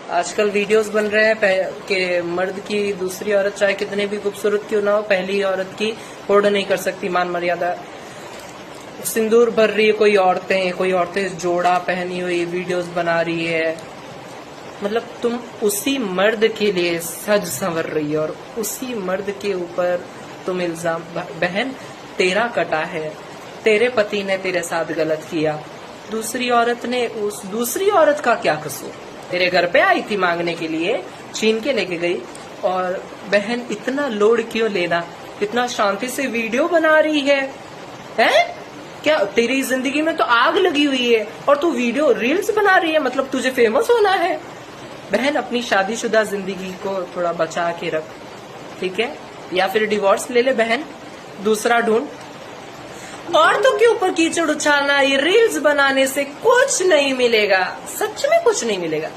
आजकल वीडियोस बन रहे हैं कि मर्द की दूसरी औरत चाहे कितने भी खूबसूरत क्यों ना हो, पहली औरत की होड़ नहीं कर सकती मान मर्यादा। सिंदूर भर रही है कोई औरतें जोड़ा पहनी हुई वीडियोस बना रही है। मतलब तुम उसी मर्द के लिए सज संवर रही है और उसी मर्द के ऊपर तुम इल्जाम। बहन तेरा कटा है, तेरे पति ने तेरे साथ गलत किया, दूसरी औरत ने उस दूसरी औरत का क्या कसूर? तेरे घर पे आई थी मांगने के लिए, छीन के लेके गई। और बहन इतना लोड क्यों लेना? इतना शांति से वीडियो बना रही है क्या? तेरी जिंदगी में तो आग लगी हुई है और तू वीडियो रील्स बना रही है, मतलब तुझे फेमस होना है। बहन अपनी शादीशुदा जिंदगी को थोड़ा बचा के रख, ठीक है? या फिर डिवोर्स ले ले बहन, दूसरा ढूंढ। औरतों के ऊपर कीचड़ उछालना, ये रील्स बनाने से कुछ नहीं मिलेगा, सच में कुछ नहीं मिलेगा।